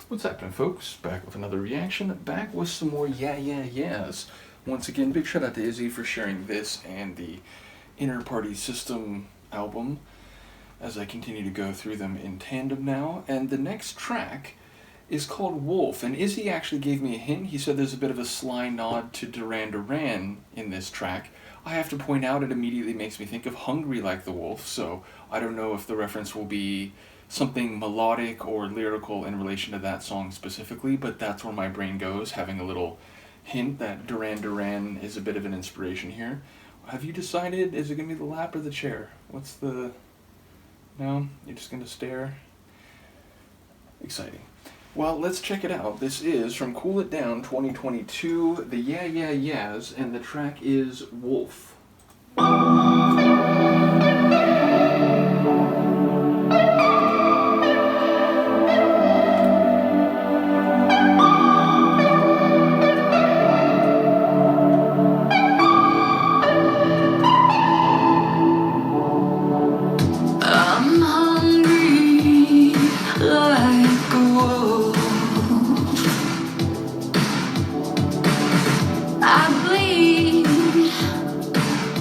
What's happening, folks? Back with another reaction, back with some more yeahs. Once again, big shout out to Izzy for sharing this and the Inner Party System album as I continue to go through them in tandem now. And the next track is called Wolf, and Izzy actually gave me a hint. He said there's a bit of a sly nod to Duran Duran in this track. I have to point out it immediately makes me think of Hungry Like the Wolf, so I don't know if the reference will be something melodic or lyrical in relation to that song specifically, but that's where my brain goes, having a little hint that Duran Duran is a bit of an inspiration here. Have you decided, is it going to be the lap or the chair? What's the... No? You're just going to stare? Exciting. Well, let's check it out. This is from Cool It Down 2022, the Yeah Yeah Yeahs, and the track is Wolf. I'm hungry like a wolf. I bleed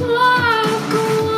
like a wolf.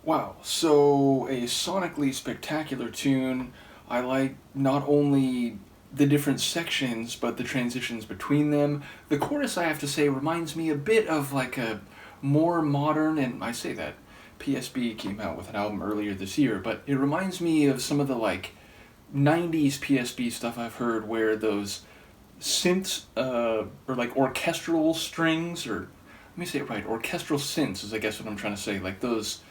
Wow, so a sonically spectacular tune. I like not only the different sections, but the transitions between them. The chorus, I have to say, reminds me a bit of like a more modern, and I say that PSB came out with an album earlier this year, but it reminds me of some of the like 90s PSB stuff I've heard where those synths, or like orchestral strings, or let me say it right, orchestral synths is I guess what I'm trying to say, like those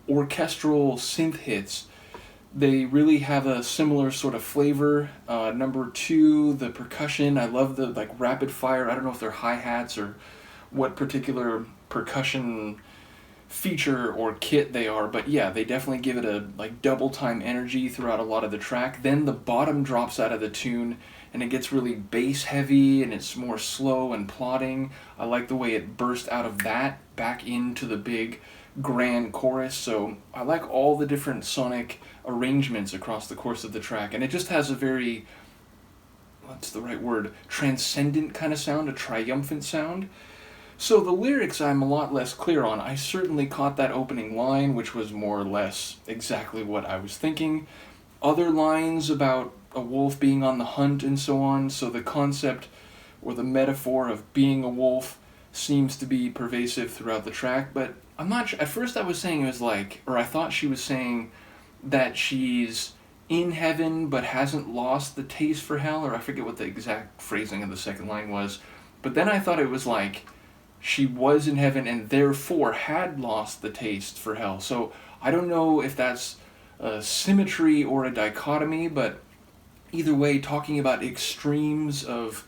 orchestral synth hits, they really have a similar sort of flavor. Number two, the percussion. I love the like rapid fire. I don't know if they're hi hats or what particular percussion feature or kit they are, but yeah, they definitely give it a like double time energy throughout a lot of the track. Then the bottom drops out of the tune and it gets really bass heavy and it's more slow and plodding. I like the way it burst out of that back into the big grand chorus. So I like all the different sonic arrangements across the course of the track, and it just has a very, what's the right word, transcendent kind of sound, a triumphant sound. So the lyrics I'm a lot less clear on. I certainly caught that opening line, which was more or less exactly what I was thinking. Other lines about a wolf being on the hunt and so on, so the concept or the metaphor of being a wolf seems to be pervasive throughout the track, but I'm not sure. At first I was saying it was like, or I thought she was saying that she's in heaven but hasn't lost the taste for hell, or I forget what the exact phrasing of the second line was, but then I thought it was like she was in heaven and therefore had lost the taste for hell. So I don't know if that's a symmetry or a dichotomy, but either way, talking about extremes of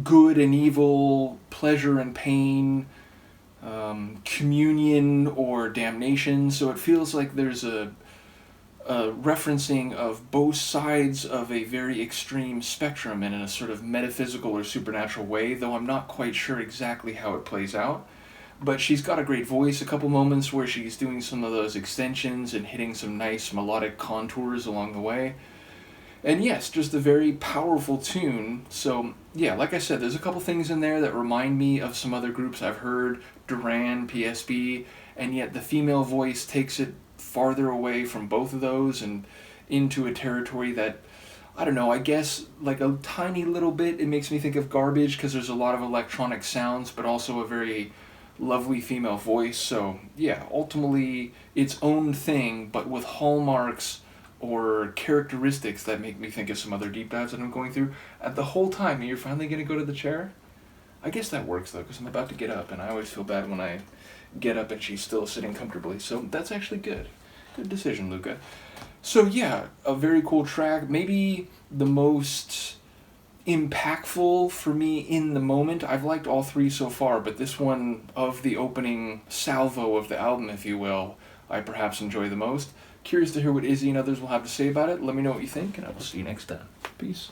good and evil, pleasure and pain, communion or damnation. So it feels like there's a referencing of both sides of a very extreme spectrum and in a sort of metaphysical or supernatural way, though I'm not quite sure exactly how it plays out. But she's got a great voice, a couple moments where she's doing some of those extensions and hitting some nice melodic contours along the way. And yes, just a very powerful tune. So yeah, like I said, there's a couple things in there that remind me of some other groups I've heard, Duran, PSB, and yet the female voice takes it farther away from both of those and into a territory that, I don't know, I guess like a tiny little bit it makes me think of Garbage because there's a lot of electronic sounds but also a very lovely female voice. So yeah, ultimately its own thing but with hallmarks or characteristics that make me think of some other deep dives that I'm going through. At the whole time, you're finally going to go to the chair? I guess that works though, because I'm about to get up, and I always feel bad when I get up and she's still sitting comfortably. So that's actually good. Good decision, Luca. So yeah, a very cool track. Maybe the most impactful for me in the moment. I've liked all three so far, but this one of the opening salvo of the album, if you will, I perhaps enjoy the most. Curious to hear what Izzy and others will have to say about it. Let me know what you think, and I will see you next time. Peace.